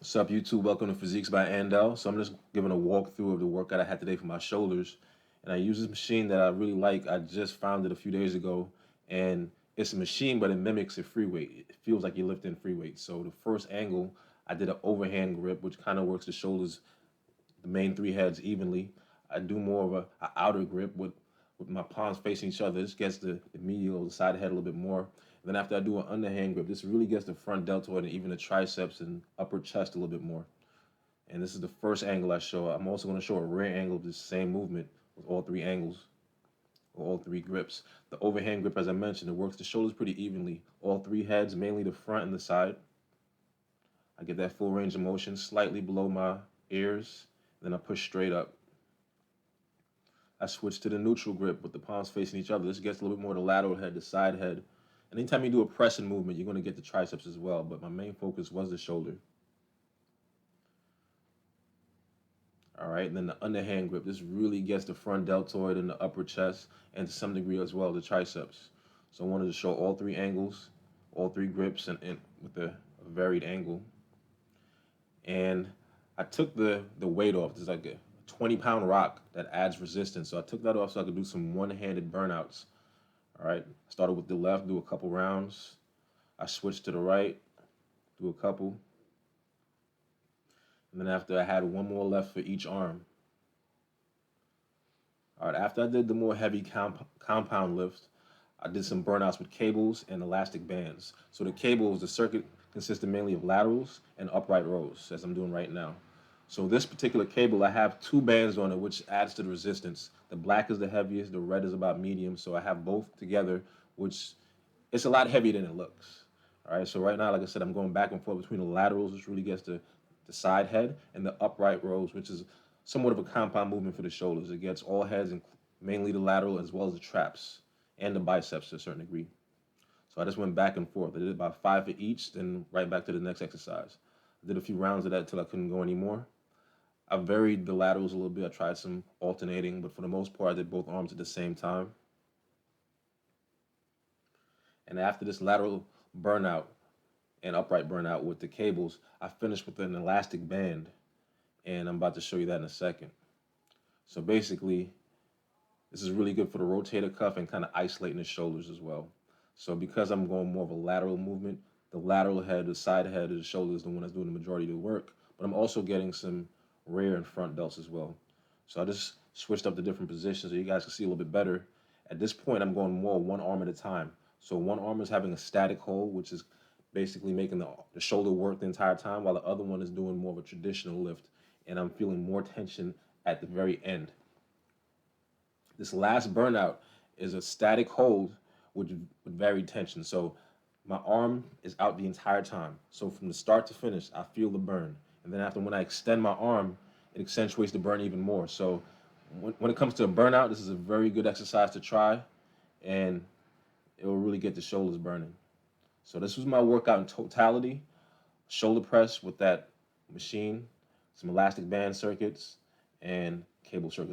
What's up, YouTube? Welcome to Physiques by Andell. So I'm just giving a walkthrough of the workout I had today for my shoulders. And I use this machine that I really like. I just found it a few days ago. And it's a machine, but it mimics a free weight. It feels like you're lifting free weight. So the first angle, I did an overhand grip, which kind of works the shoulders, the main three heads evenly. I do more of a outer grip with my palms facing each other. This gets the medial, the side head a little bit more. And then after I do an underhand grip, this really gets the front deltoid and even the triceps and upper chest a little bit more. And this is the first angle I show. I'm also going to show a rear angle of this same movement with all three angles, or all three grips. The overhand grip, as I mentioned, it works the shoulders pretty evenly. All three heads, mainly the front and the side. I get that full range of motion slightly below my ears. Then I push straight up. I switch to the neutral grip with the palms facing each other. This gets a little bit more the lateral head, the side head. And anytime you do a pressing movement, you're going to get the triceps as well. But my main focus was the shoulder. All right, and then the underhand grip. This really gets the front deltoid and the upper chest, and to some degree as well the triceps. So I wanted to show all three angles, all three grips, and with a varied angle. And I took the weight off. There's like a 20-pound rock that adds resistance. So I took that off so I could do some one-handed burnouts. All right, I started with the left, do a couple rounds. I switched to the right, do a couple. And then after I had one more left for each arm. All right, after I did the more heavy compound lift, I did some burnouts with cables and elastic bands. So the cables, the circuit consisted mainly of laterals and upright rows, as I'm doing right now. So this particular cable, I have two bands on it, which adds to the resistance. The black is the heaviest, the red is about medium. So I have both together, which it's a lot heavier than it looks. All right, so right now, like I said, I'm going back and forth between the laterals, which really gets the side head, and the upright rows, which is somewhat of a compound movement for the shoulders. It gets all heads, and mainly the lateral, as well as the traps and the biceps to a certain degree. So I just went back and forth. I did about 5 for each, then right back to the next exercise. I did a few rounds of that until I couldn't go anymore. I varied the laterals a little bit. I tried some alternating, but for the most part, I did both arms at the same time. And after this lateral burnout and upright burnout with the cables, I finished with an elastic band, and I'm about to show you that in a second. So basically, this is really good for the rotator cuff and kind of isolating the shoulders as well. So because I'm going more of a lateral movement, the lateral head, the side head of the shoulder is the one that's doing the majority of the work, but I'm also getting some rear and front delts as well. So I just switched up the different positions so you guys can see a little bit better. At this point, I'm going more one arm at a time. So one arm is having a static hold, which is basically making the shoulder work the entire time, while the other one is doing more of a traditional lift, and I'm feeling more tension at the very end. This last burnout is a static hold with varied tension. So my arm is out the entire time. So from the start to finish, I feel the burn. And then after, when I extend my arm, it accentuates the burn even more. So when it comes to a burnout, this is a very good exercise to try, and it will really get the shoulders burning. So this was my workout in totality. Shoulder press with that machine, some elastic band circuits, and cable circuits.